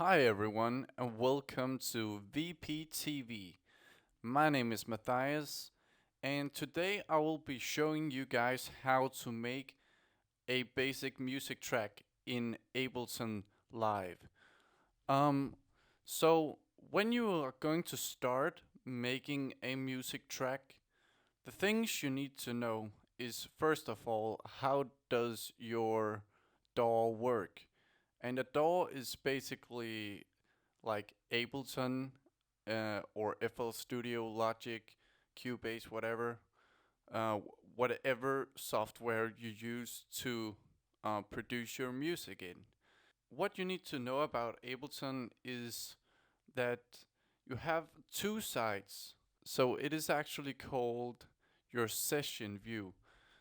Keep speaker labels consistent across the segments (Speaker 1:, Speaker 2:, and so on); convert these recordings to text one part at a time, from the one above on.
Speaker 1: Hi everyone and welcome to VP TV. My name is Mathias and today I will be showing you guys how to make a basic music track in Ableton Live. Um, so when you are going to start making a music track, the things you need to know is first of all, how does your DAW work? And a DAW is basically like Ableton or FL Studio, Logic, Cubase, whatever, uh, whatever software you use to produce your music in. What you need to know about Ableton is that you have two sides. So it is actually called your session view.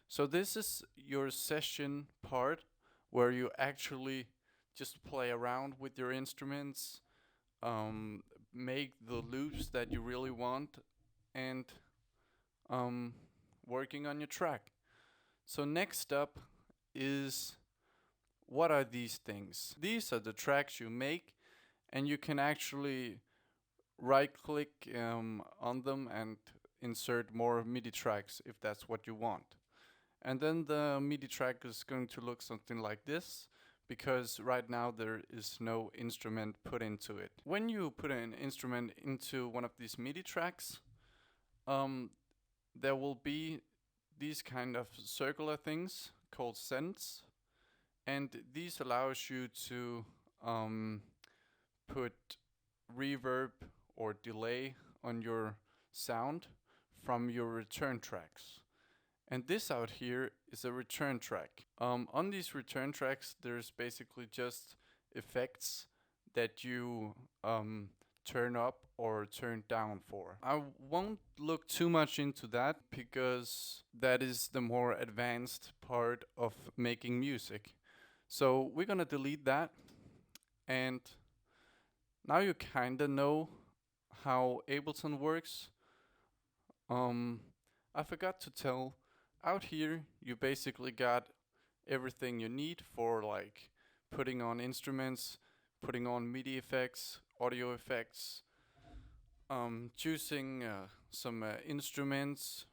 Speaker 1: So this is your session part where you actually just play around with your instruments, um, make the loops that you really want, and um, working on your track. So next up is, what are these things? These are the tracks you make, and you can actually right click on them and insert more MIDI tracks if that's what you want. And then the MIDI track is going to look something like this, because right now there is no instrument put into it. When you put an instrument into one of these MIDI tracks, um, there will be these kind of circular things called sends, and these allows you to put reverb or delay on your sound from your return tracks. And this out here is a return track. On these return tracks, there's basically just effects that you turn up or turn down for. I won't look too much into that because that is the more advanced part of making music. So we're gonna delete that, and now you kinda know how Ableton works. Um, I forgot to tell, out here you basically got everything you need for like putting on instruments, putting on MIDI effects, audio effects, choosing some instruments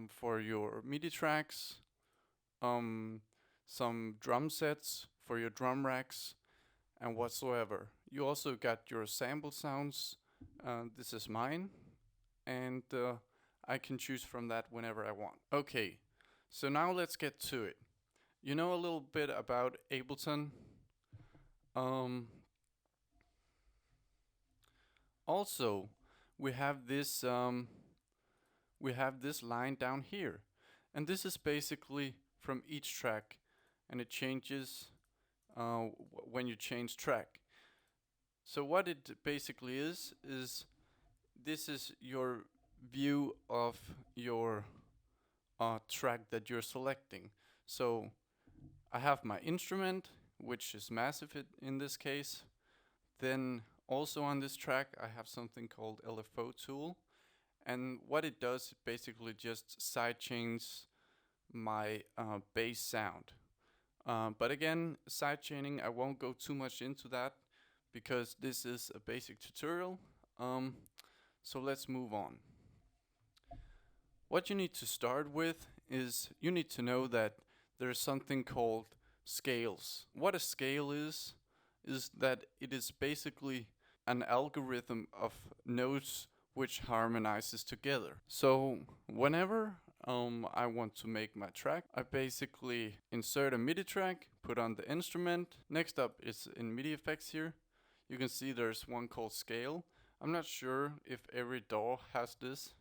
Speaker 1: for your MIDI tracks, um, some drum sets for your drum racks, and whatsoever. You also got your sample sounds. This is mine, and I can choose from that whenever I want. Okay, so now let's get to it. You know a little bit about Ableton. Um, Also, we have this line down here, and this is basically from each track, and it changes when you change track. So what it basically is this is your view of your track that you're selecting. So I have my instrument, which is massive in this case. Then also on this track I have something called LFO tool, and what it does, it basically just sidechains my bass sound. But again, sidechaining, I won't go too much into that because this is a basic tutorial. So let's move on. What you need to start with is you need to know that there's something called scales. What a scale is that it is basically an algorithm of notes which harmonizes together. So whenever I want to make my track, I basically insert a MIDI track, put on the instrument. Next up is in MIDI effects here. You can see there's one called scale. I'm not sure if every DAW has this,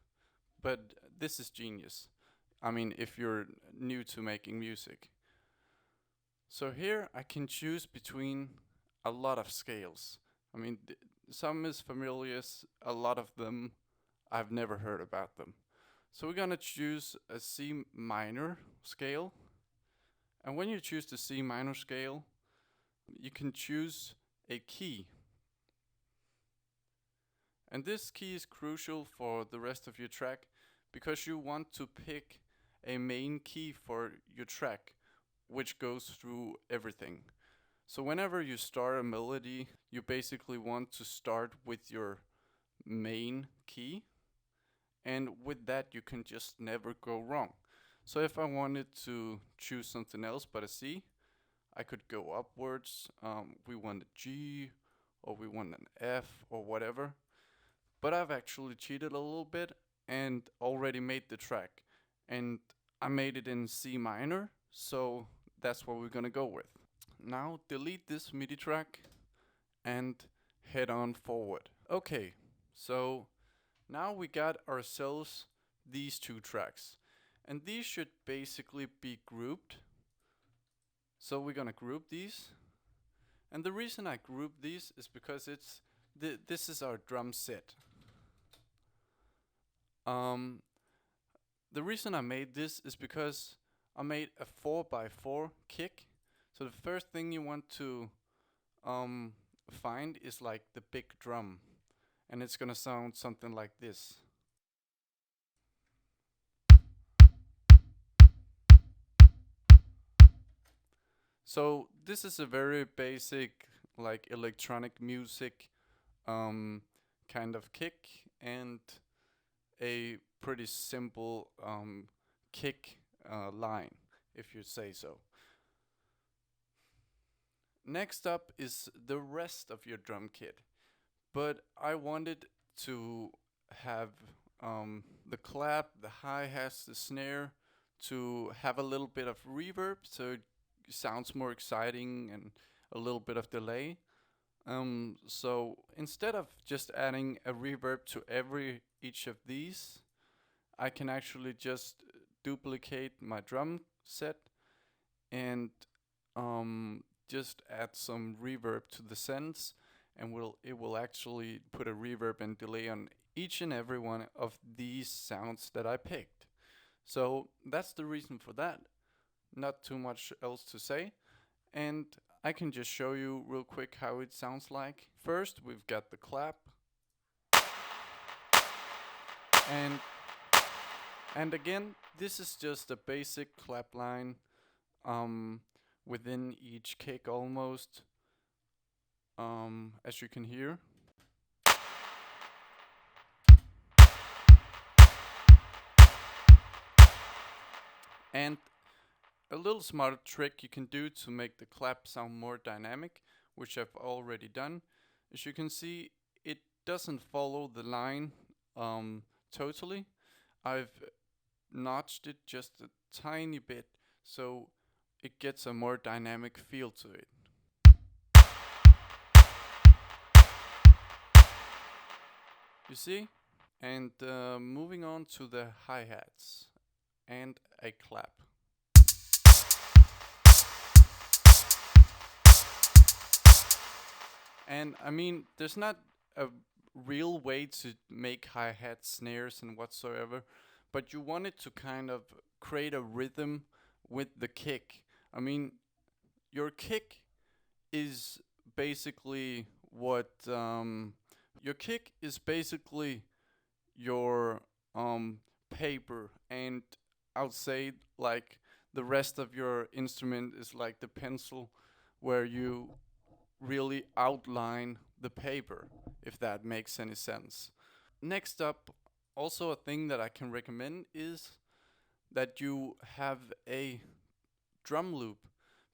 Speaker 1: but this is genius. I mean, if you're new to making music. So here I can choose between a lot of scales. I mean, some is familiar, a lot of them I've never heard about them. So we're gonna choose a C minor scale. And when you choose the C minor scale, you can choose a key. And this key is crucial for the rest of your track because you want to pick a main key for your track which goes through everything. So whenever you start a melody, you basically want to start with your main key, and with that you can just never go wrong. So if I wanted to choose something else but a C, I could go upwards. We want a G, or we want an F, or whatever. But I've actually cheated a little bit and already made the track. And I made it in C minor, so that's what we're gonna go with. Now delete this MIDI track and head on forward. Okay, so now we got ourselves these two tracks. And these should basically be grouped. So we're gonna group these. And the reason I group these is because this is our drum set. The reason I made this is because I made a 4x4 kick. So the first thing you want to find is like the big drum, and it's gonna sound something like this. So this is a very basic like electronic music kind of kick, and a pretty simple kick line, if you say so. Next up is the rest of your drum kit, but I wanted to have the clap, the hi-hats, the snare to have a little bit of reverb, so it sounds more exciting, and a little bit of delay. So instead of just adding a reverb to each of these, I can actually just duplicate my drum set and just add some reverb to the sends, and it will actually put a reverb and delay on each and every one of these sounds that I picked. So that's the reason for that. Not too much else to say, and I can just show you real quick how it sounds like. First, we've got the clap, and again, this is just a basic clap line within each kick almost, as you can hear. And a little smarter trick you can do to make the clap sound more dynamic, which I've already done, as you can see, it doesn't follow the line totally. I've notched it just a tiny bit, so it gets a more dynamic feel to it. You see? And moving on to the hi-hats and a clap. And I mean, there's not a real way to make hi-hats, snares, and whatsoever, but you want it to kind of create a rhythm with the kick. I mean, your kick is basically what your kick is basically your paper, and I would say like the rest of your instrument is like the pencil, where you really outline the paper, if that makes any sense. Next up, also a thing that I can recommend is that you have a drum loop,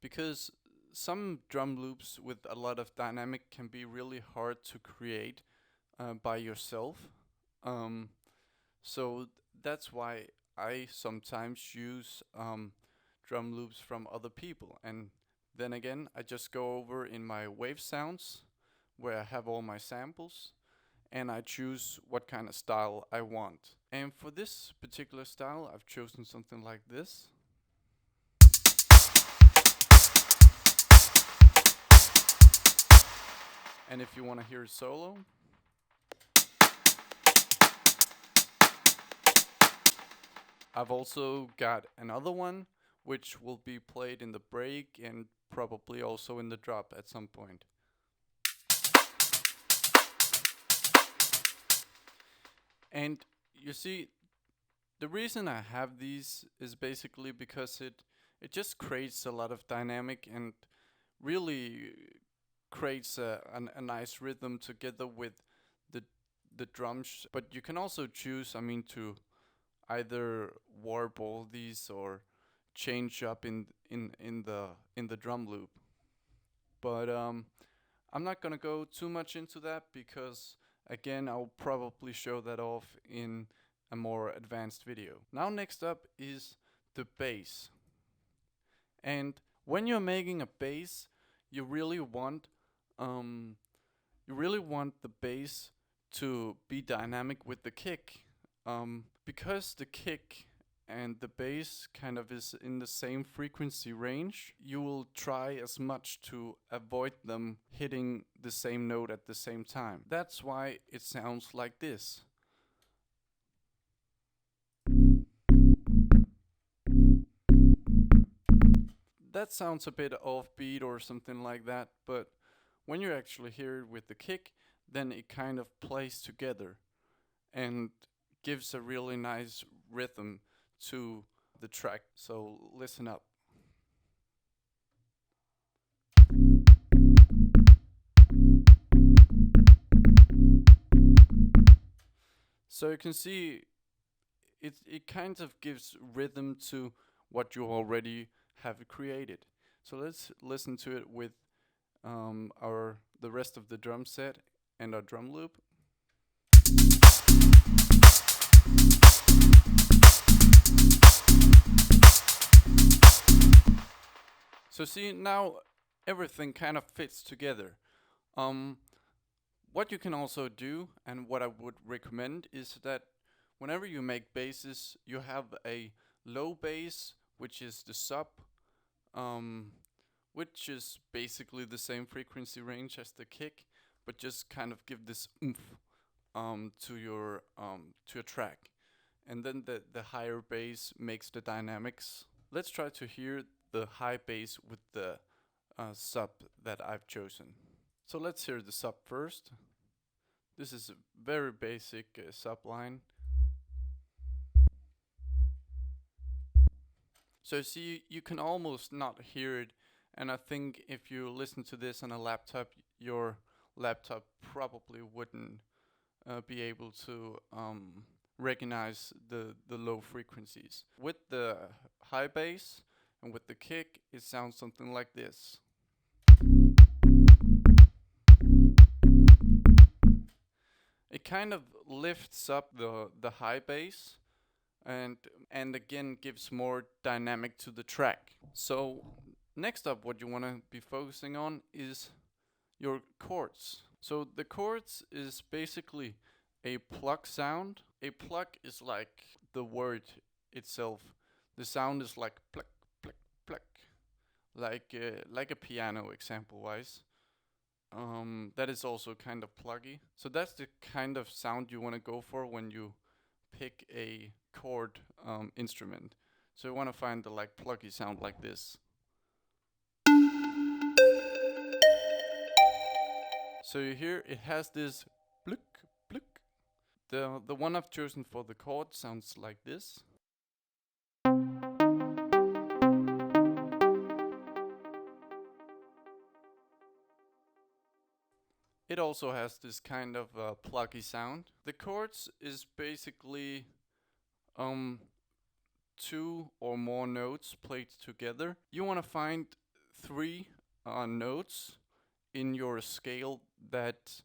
Speaker 1: because some drum loops with a lot of dynamic can be really hard to create by yourself. So that's why I sometimes use drum loops from other people, and then again I just go over in my wave sounds where I have all my samples, and I choose what kind of style I want. And for this particular style, I've chosen something like this. And if you want to hear it solo, I've also got another one which will be played in the break and probably also in the drop at some point. And you see, the reason I have these is basically because it just creates a lot of dynamic, and really creates a nice rhythm together with the the drums. But you can also choose, I mean, to either warp all these or change up in the drum loop. But I'm not gonna go too much into that because again I'll probably show that off in a more advanced video. Now next up is the bass. And when you're making a bass, you really want um, the bass to be dynamic with the kick, because the kick and the bass kind of is in the same frequency range. You will try as much to avoid them hitting the same note at the same time. That's why it sounds like this. That sounds a bit offbeat or something like that, but when you actually hear it with the kick, then it kind of plays together and gives a really nice rhythm to the track. So listen up. So you can see it kind of gives rhythm to what you already have created. So let's listen to it with the rest of the drum set and our drum loop. So see, now everything kind of fits together. What you can also do, and what I would recommend, is that whenever you make basses, you have a low bass, which is the sub, which is basically the same frequency range as the kick, but just kind of give this oomph to your track. And then the higher bass makes the dynamics. Let's try to hear the high bass with the sub that I've chosen. So let's hear the sub first. This is a very basic sub line. So see, you can almost not hear it, and I think if you listen to this on a laptop, your laptop probably wouldn't be able to recognize the low frequencies. With the high bass and with the kick, it sounds something like this. It kind of lifts up the high bass and again gives more dynamic to the track. So next up, what you want to be focusing on is your chords. So the chords is basically a pluck sound. A pluck is like the word itself. The sound is like pluck, pluck, pluck, like a piano, example wise. That is also kind of pluggy. So that's the kind of sound you want to go for when you pick a chord instrument. So you want to find the like pluggy sound like this. So you hear it has this bluk bluk. The one I've chosen for the chord sounds like this. It also has this kind of pluggy sound. The chords is basically two or more notes played together. You want to find three notes in your scale that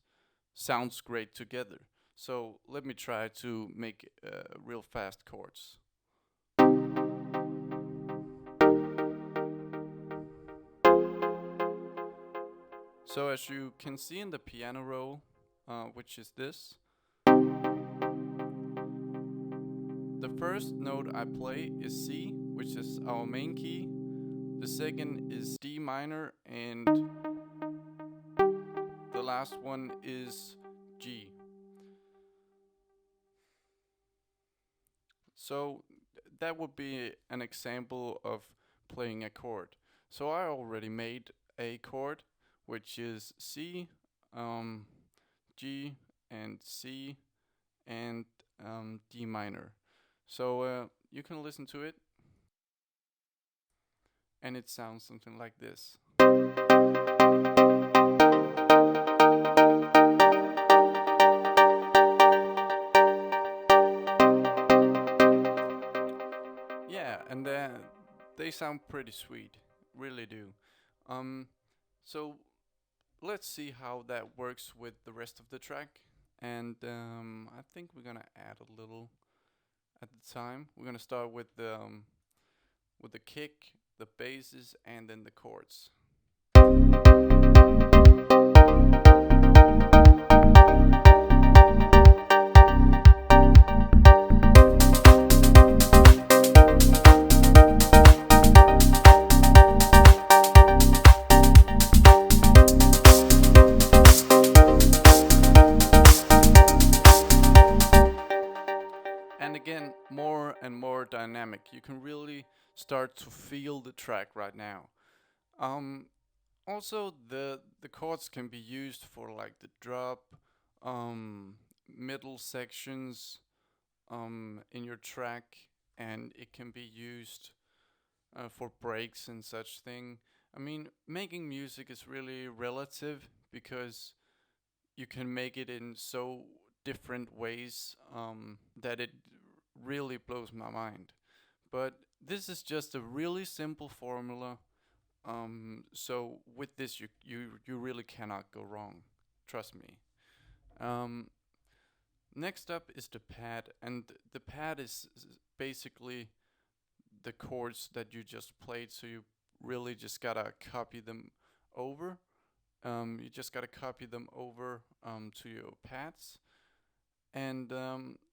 Speaker 1: sounds great together. So let me try to make real fast chords. So as you can see in the piano roll, which is this, the first note I play is C, which is our main key. The second is D minor, and the last one is G. So that would be an example of playing a chord. So I already made a chord, which is C, G, and C, and D minor. So you can listen to it, and it sounds something like this. Yeah, and they sound pretty sweet, really do. Um, so let's see how that works with the rest of the track. And I think we're gonna add a little at the time. We're gonna start with the kick, the basses, and then the chords. And again, more and more dynamic. You can really start to feel the track right now. Um, Also, the chords can be used for like the drop, middle sections, in your track, and it can be used for breaks and such thing. I mean, making music is really relative because you can make it in so different ways that it really blows my mind. But this is just a really simple formula. So with this, you really cannot go wrong. Trust me. Um, Next up is the pad, and the pad is basically the chords that you just played. So you really just gotta copy them over. You just gotta copy them over to your pads. And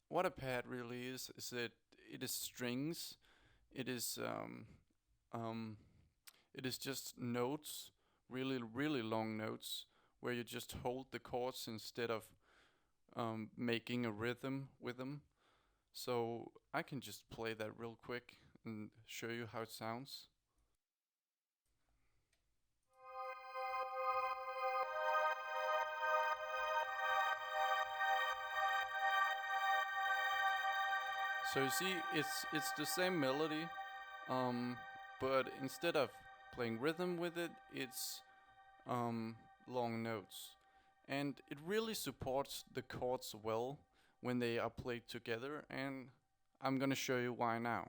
Speaker 1: what a pad really is that it is strings. It is um, it is just notes, really long notes, where you just hold the chords instead of making a rhythm with them. So I can just play that real quick and show you how it sounds. So you see, it's the same melody, um, but instead of playing rhythm with it, it's um, long notes, and it really supports the chords well when they are played together. And I'm gonna show you why now.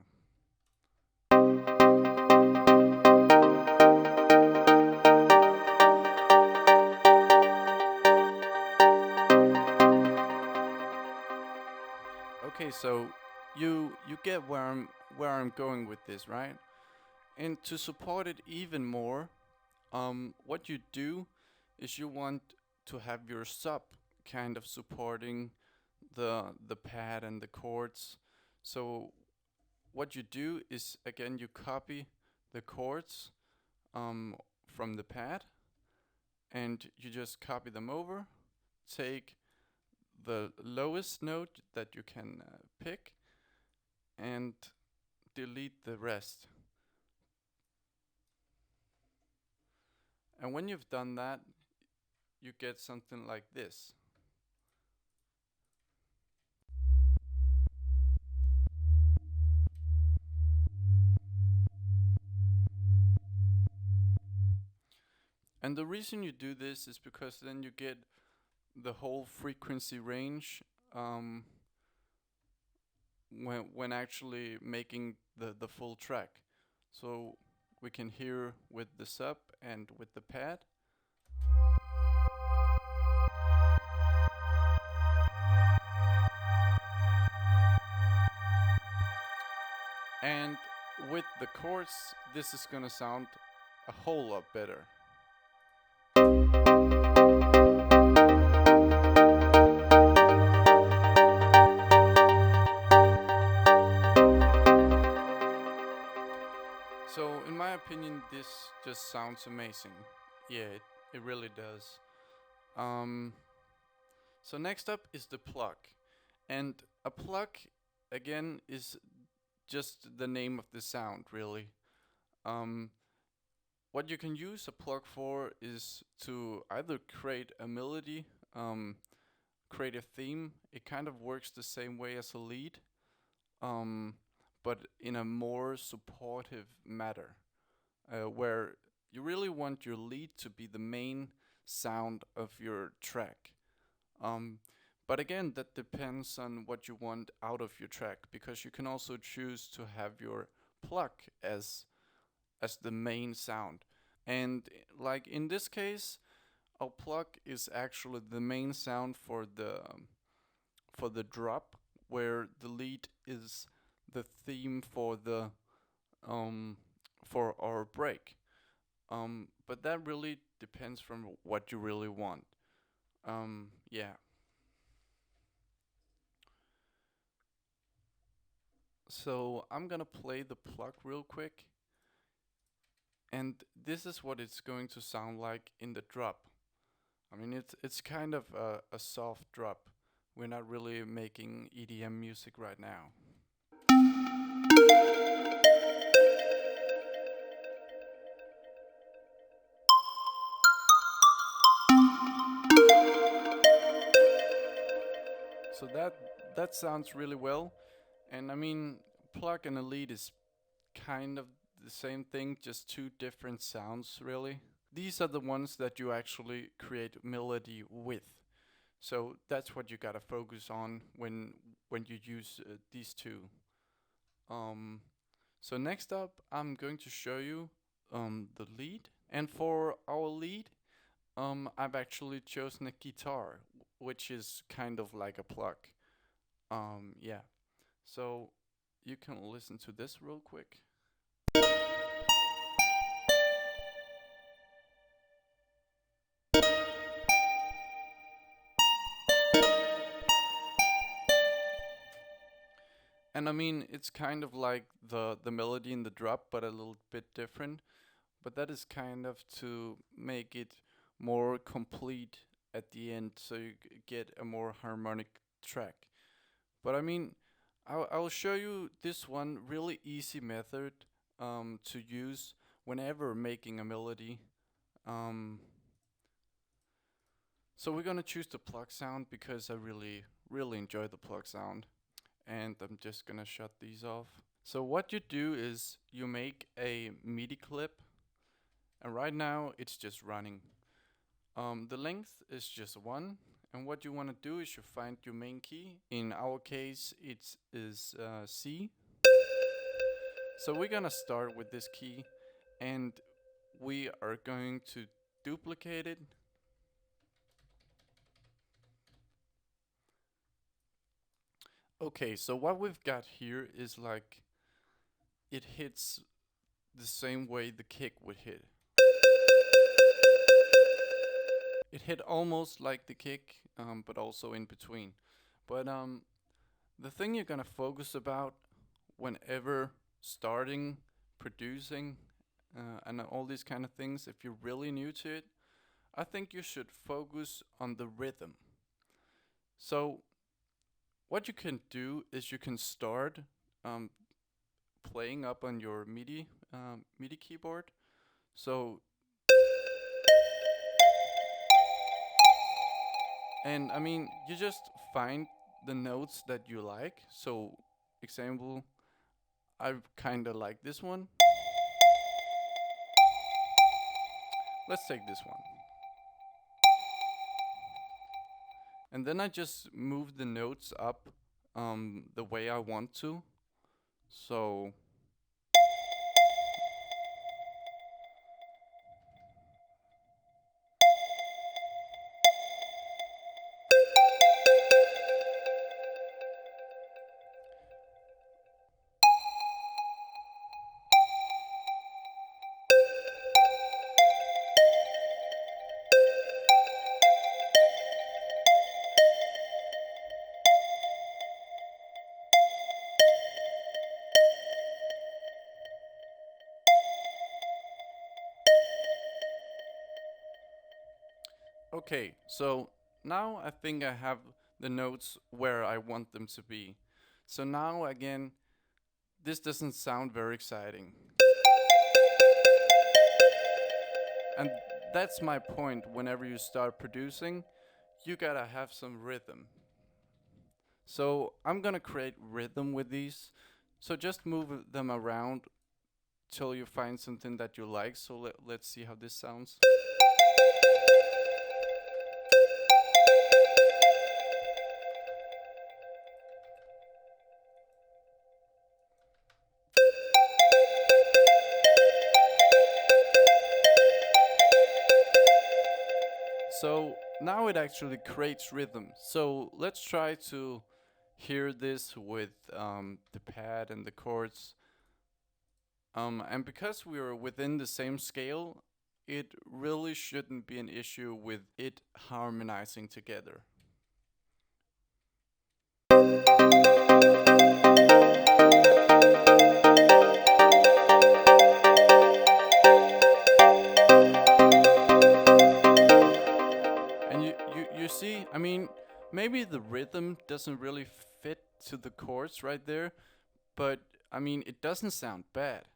Speaker 1: Okay, so you get where I'm going with this, right? And to support it even more, what you do is you want to have your sub kind of supporting the pad and the chords. So what you do is again you copy the chords from the pad, and you just copy them over. Take the lowest note that you can pick and delete the rest. And when you've done that, you get something like this. And the reason you do this is because then you get the whole frequency range um, when actually making the full track. So we can hear with the sub and with the pad. And with the chords, this is gonna sound a whole lot better. So in my opinion, this just sounds amazing. Yeah, it really does. Um, so next up is the plug. And a plug, again, is just the name of the sound, really. Um, what you can use a plug for is to either create a melody, create a theme. It kind of works the same way as a lead, um, but in a more supportive matter, where you really want your lead to be the main sound of your track. Um, but again, that depends on what you want out of your track, because you can also choose to have your pluck as the main sound. And like in this case, our pluck is actually the main sound for the drop, where the lead is the theme um for our break. But that really depends from what you really want. Yeah. So I'm gonna play the pluck real quick, and this is what it's going to sound like in the drop. I mean, it's kind of a soft drop. We're not really making EDM music right now. So that sounds really well. And I mean, pluck and a lead is kind of the same thing, just two different sounds, really. These are the ones that you actually create melody with. So that's what you gotta focus on when you use these two. Um, so next up, I'm going to show you the lead. And for our lead, I've actually chosen a guitar, which is kind of like a pluck. Yeah. So you can listen to this real quick. And I mean, it's kind of like the melody in the drop, but a little bit different. But that is kind of to make it more complete at the end, so you get a more harmonic track. But I mean, I'll show you this one really easy method to use whenever making a melody. Um, so we're gonna choose the pluck sound because I really enjoy the pluck sound, and I'm just gonna shut these off. So what you do is you make a MIDI clip, and right now it's just running. The length is just 1, and what you want to do is you find your main key. In our case, it is C. So we're gonna start with this key, and we are going to duplicate it. Okay, so what we've got here is like it hits the same way the kick would hit. It hit almost like the kick, but also in between. But the thing you're gonna focus about whenever starting producing and all these kind of things, if you're really new to it, I think you should focus on the rhythm. So what you can do is you can start um, playing up on your MIDI keyboard. So and I mean, you just find the notes that you like. So example, I kind of like this one. Let's take this one. And then I just move the notes up the way I want to. So okay, so now I think I have the notes where I want them to be. So now again, this doesn't sound very exciting. And that's my point. Whenever you start producing, you gotta have some rhythm. So I'm gonna create rhythm with these. So just move them around till you find something that you like. So let's see how this sounds. So now it actually creates rhythm. So let's try to hear this with the pad and the chords. And because we are within the same scale, it really shouldn't be an issue with it harmonizing together. And you see, I mean, maybe the rhythm doesn't really fit to the chords right there, but I mean, it doesn't sound bad.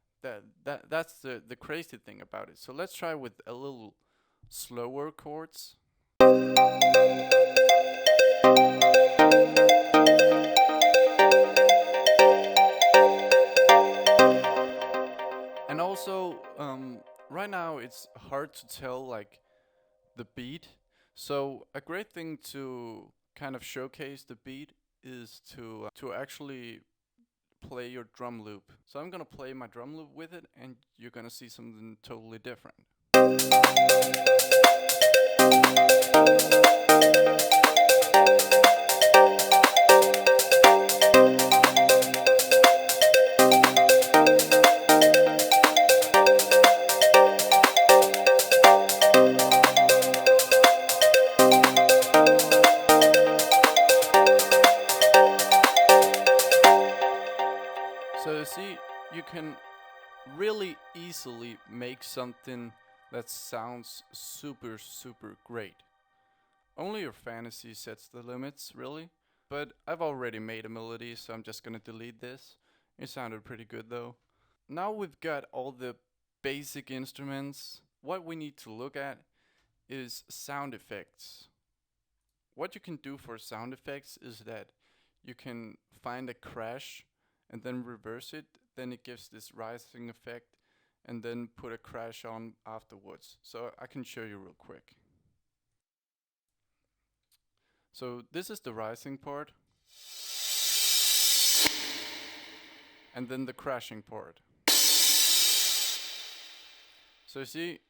Speaker 1: That's the crazy thing about it. So let's try with a little slower chords. And also, right now it's hard to tell like the beat. So a great thing to kind of showcase the beat is to actually play your drum loop. So I'm gonna play my drum loop with it, and you're gonna see something totally different. So you see, you can really easily make something that sounds super great. Only your fantasy sets the limits, really. But I've already made a melody, so I'm just gonna delete this. It sounded pretty good though. Now we've got all the basic instruments. What we need to look at is sound effects. What you can do for sound effects is that you can find a crash and then reverse it, then it gives this rising effect, and then put a crash on afterwards. So I can show you real quick. So this is the rising part, and then the crashing part. So you see,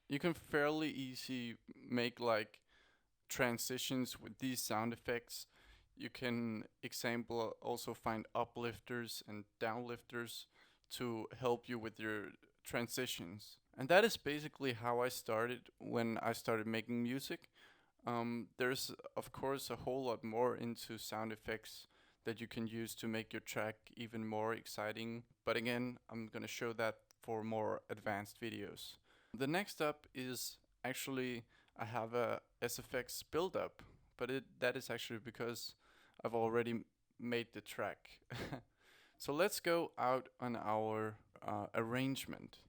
Speaker 1: you can fairly easy make like transitions with these sound effects. You can example also find uplifters and downlifters to help you with your transitions. And that is basically how I started when I started making music. There's of course a whole lot more into sound effects that you can use to make your track even more exciting. But again, I'm gonna show that for more advanced videos. The next up is actually I have a SFX build-up, but that is actually because I've already made the track. So let's go out on our arrangement.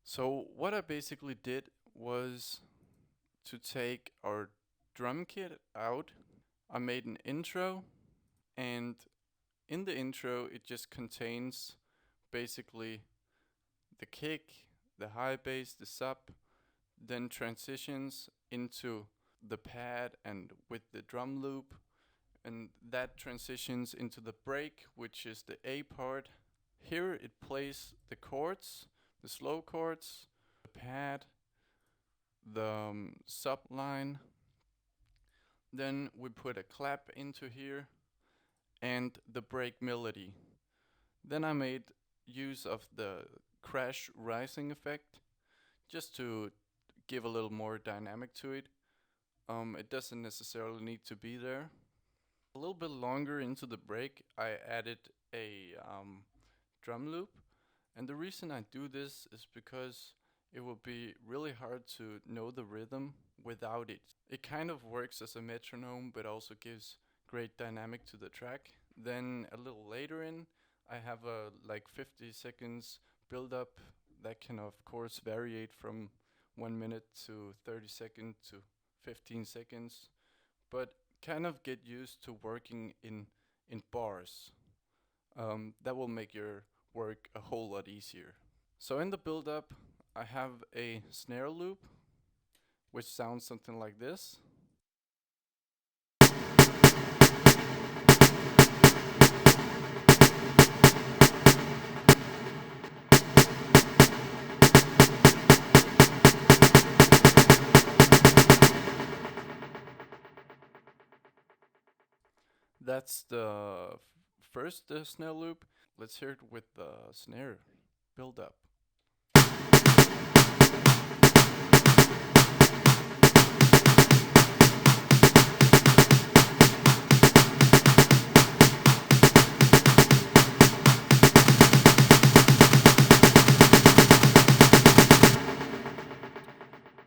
Speaker 1: So what I basically did was to take our drum kit out. I made an intro, and in the intro it just contains basically the kick, the high bass, the sub, then transitions into the pad and with the drum loop, and that transitions into the break, which is the A part. Here it plays the chords, the slow chords, the pad, the sub line. Then we put a clap into here and the break melody. Then I made use of the crash rising effect just to give a little more dynamic to it. It doesn't necessarily need to be there. A little bit longer into the break, I added a drum loop. And the reason I do this is because it will be really hard to know the rhythm without it. It kind of works as a metronome, but also gives great dynamic to the track. Then a little later in, I have a like 50 seconds build up that can of course variate from 1 minute to 30 seconds to 15 seconds, but kind of get used to working in bars. That will make your work a whole lot easier. So in the build-up, I have a snare loop, which sounds something like this. That's the first snare loop. Let's hear it with the snare build-up.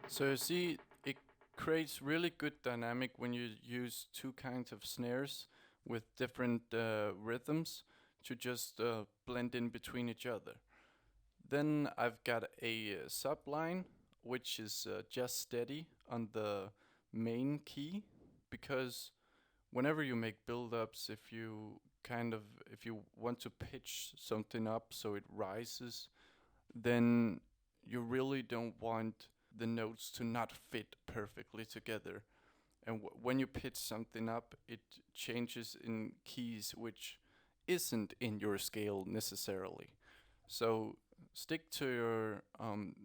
Speaker 1: So you see, it creates really good dynamic when you use two kinds of snares with different rhythms to just blend in between each other. Then I've got a sub line which is just steady on the main key, because whenever you make build-ups, if you want to pitch something up so it rises, then you really don't want the notes to not fit perfectly together. And when you pitch something up, it changes in keys which isn't in your scale necessarily. So stick to your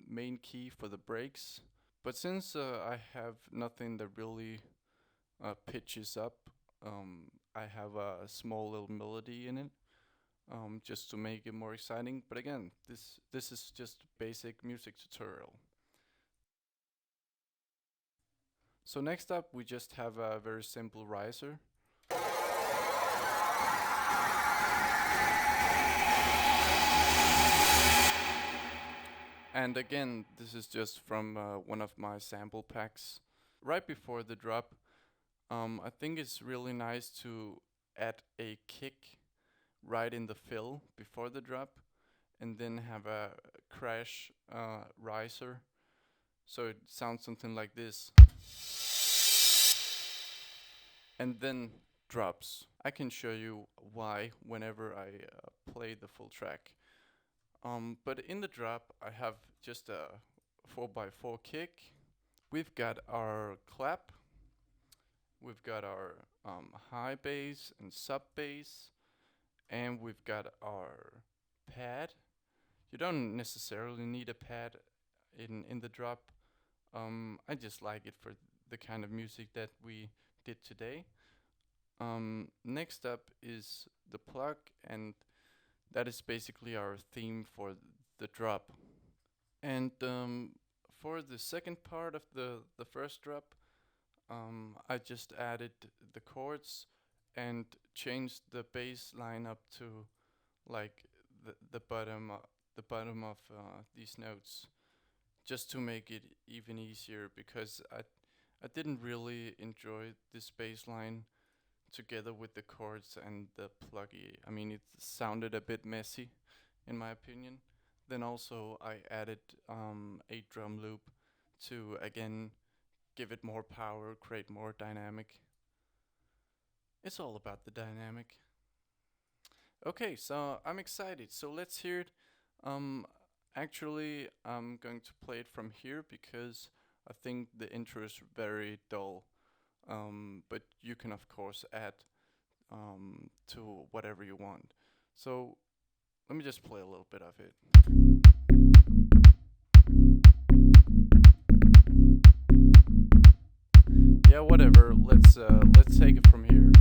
Speaker 1: main key for the breaks. But since I have nothing that really pitches up, I have a small little melody in it, just to make it more exciting. But again, this is just basic music tutorial. So next up, we just have a very simple riser. And again, this is just from one of my sample packs. Right before the drop, I think it's really nice to add a kick right in the fill before the drop, and then have a crash riser. So it sounds something like this. And then drops. I can show you why whenever I play the full track. But in the drop, I have just a 4x4 kick. We've got our clap. We've got our high bass and sub bass. And we've got our pad. You don't necessarily need a pad in the drop. I just like it for the kind of music that we did today. Next up is the plug, and that is basically our theme for the drop. And for the second part of the first drop, I just added the chords and changed the bass line up to like the bottom of these notes, just to make it even easier, because I didn't really enjoy this bass line together with the chords and the pluggy. I mean, it sounded a bit messy in my opinion. Then also I added a drum loop to again give it more power, create more dynamic. It's all about the dynamic. Okay, so I'm excited. So let's hear it. Actually, I'm going to play it from here because I think the intro is very dull. But you can of course add to whatever you want. So let me just play a little bit of it. Yeah, whatever. Let's take it from here.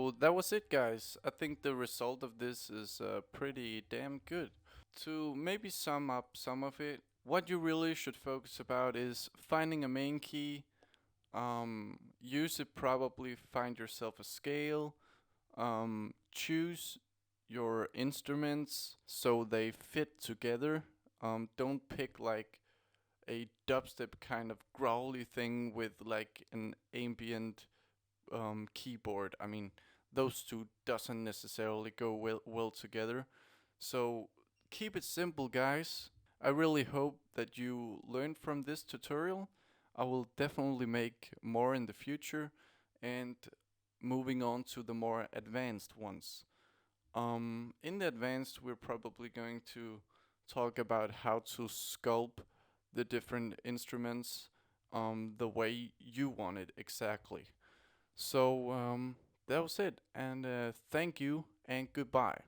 Speaker 1: So that was it, guys. I think the result of this is pretty damn good. To maybe sum up some of it, what you really should focus about is finding a main key. Use it, probably find yourself a scale. Choose your instruments so they fit together. Don't pick like a dubstep kind of growly thing with like an ambient keyboard. I mean, those two doesn't necessarily go well together. So keep it simple, guys. I really hope that you learned from this tutorial. I will definitely make more in the future, and moving on to the more advanced ones. In the advanced, we're probably going to talk about how to sculpt the different instruments the way you want it exactly. So that was it, and thank you and goodbye.